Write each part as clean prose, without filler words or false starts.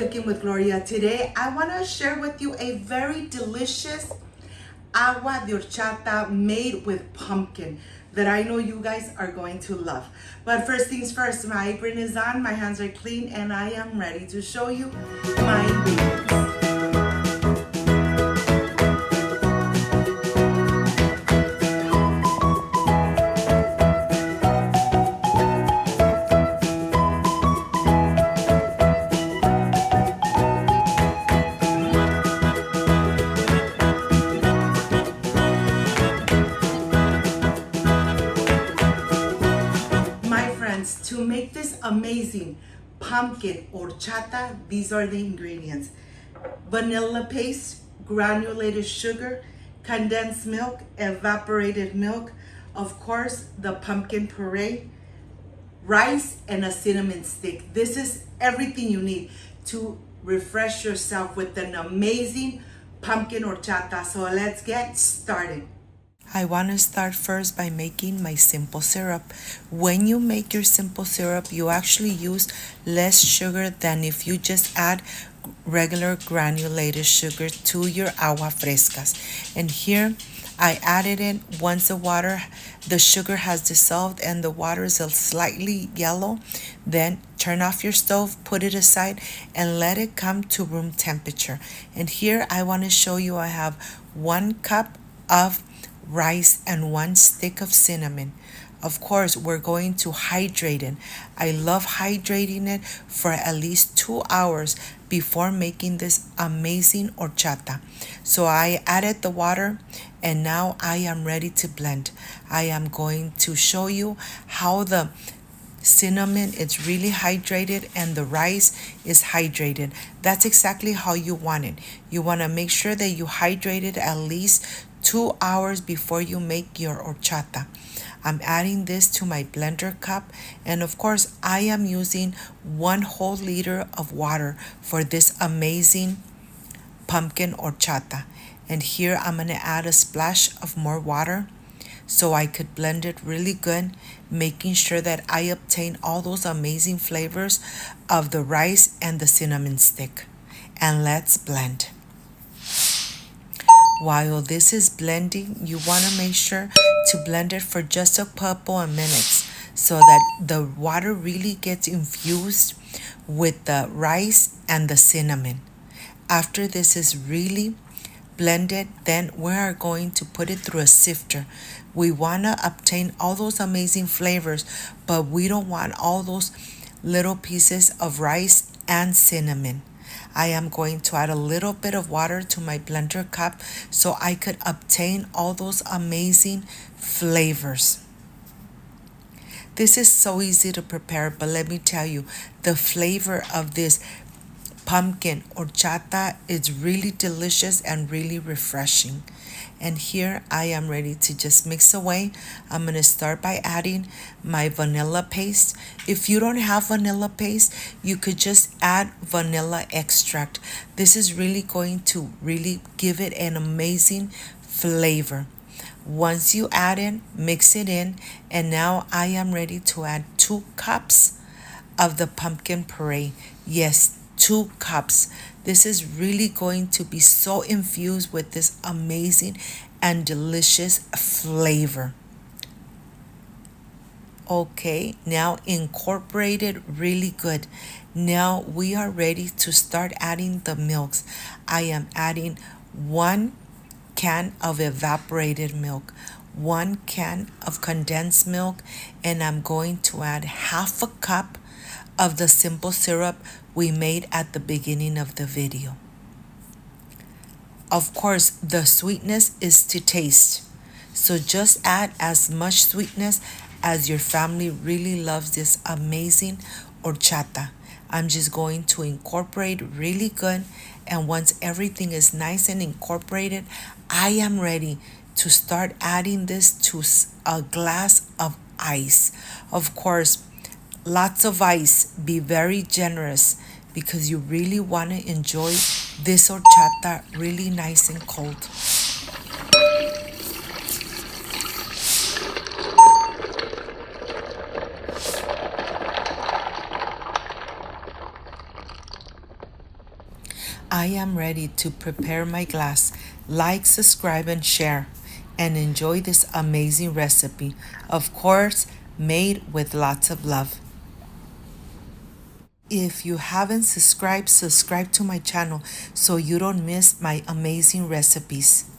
Cooking with Gloria. Today I want to share with you a very delicious agua de horchata made with pumpkin that I know you guys are going to love. But first things first, my apron is on, my hands are clean, and I am ready to show you my ingredients. To make this amazing pumpkin horchata, these are the ingredients: vanilla paste, granulated sugar, condensed milk, evaporated milk, of course the pumpkin puree, rice, and a cinnamon stick. This is everything you need to refresh yourself with an amazing pumpkin horchata. So let's get started. I want to start first by making my simple syrup. When you make your simple syrup, you actually use less sugar than if you just add regular granulated sugar to your agua frescas. And here I added it once the sugar has dissolved and the water is slightly yellow. Then turn off your stove, put it aside, and let it come to room temperature. And here I want to show you I have 1 cup of rice and 1 stick of cinnamon. Of course, we're going to hydrate it. I love hydrating it for at least 2 hours before making this amazing horchata. So I added the water and now I am ready to blend. I am going to show you how the cinnamon is really hydrated and the rice is hydrated. That's exactly how you want it. You want to make sure that you hydrate it at least 2 hours before you make your horchata. I'm adding this to my blender cup, and of course I am using 1 whole liter of water for this amazing pumpkin horchata. And here I'm going to add a splash of more water so I could blend it really good, making sure that I obtain all those amazing flavors of the rice and the cinnamon stick. And let's blend. While this is blending, you want to make sure to blend it for just a couple of minutes so that the water really gets infused with the rice and the cinnamon. After this is really blended, then we are going to put it through a sifter. We want to obtain all those amazing flavors, but we don't want all those little pieces of rice and cinnamon. I am going to add a little bit of water to my blender cup so I could obtain all those amazing flavors. This is so easy to prepare, but let me tell you, the flavor of this pumpkin horchata is really delicious and really refreshing. And here I am ready to just mix away. I'm going to start by adding my vanilla paste. If you don't have vanilla paste, you could just add vanilla extract. This is really going to really give it an amazing flavor. Once you add it, mix it in, and now I am ready to add 2 cups of the pumpkin puree. Yes, 2 cups. This is really going to be so infused with this amazing and delicious flavor. Okay, now incorporate it really good. Now we are ready to start adding the milks. I am adding 1 can of evaporated milk, 1 can of condensed milk, and I'm going to add 1/2 cup of the simple syrup we made at the beginning of the video. Of course, the sweetness is to taste, so just add as much sweetness as your family really loves this amazing horchata. I'm just going to incorporate really good, and once everything is nice and incorporated, I am ready to start adding this to a glass of ice. Of course, lots of ice. Be very generous because you really want to enjoy this horchata really nice and cold. I am ready to prepare my glass. Like, subscribe, and share. And enjoy this amazing recipe. Of course, made with lots of love. If you haven't subscribed, subscribe to my channel so you don't miss my amazing recipes.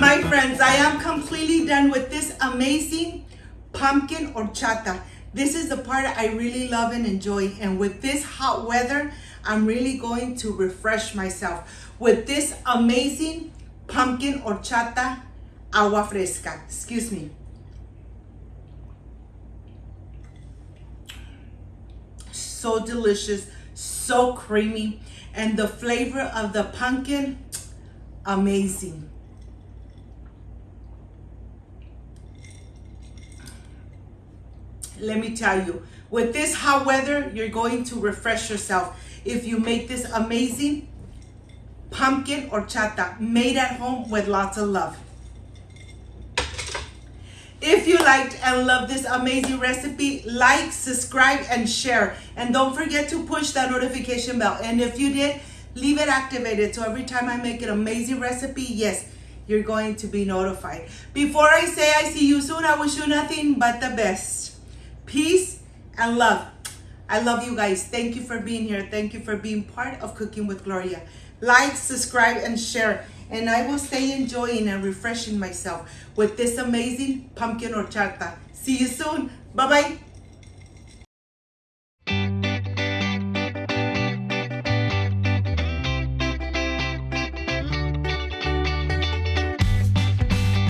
My friends, I am completely done with this amazing pumpkin horchata. This is the part I really love and enjoy. And with this hot weather, I'm really going to refresh myself with this amazing pumpkin horchata agua fresca. Excuse me. So delicious, so creamy, and the flavor of the pumpkin, amazing. Let me tell you, with this hot weather, you're going to refresh yourself if you make this amazing pumpkin horchata made at home with lots of love. If you liked and loved this amazing recipe, like, subscribe, and share. And don't forget to push that notification bell. And if you did, leave it activated so every time I make an amazing recipe, yes, you're going to be notified. Before I say I see you soon, I wish you nothing but the best. Peace and love. I love you guys. Thank you for being here. Thank you for being part of Cooking with Gloria. Like, subscribe, and share. And I will stay enjoying and refreshing myself with this amazing pumpkin horchata. See you soon. Bye-bye.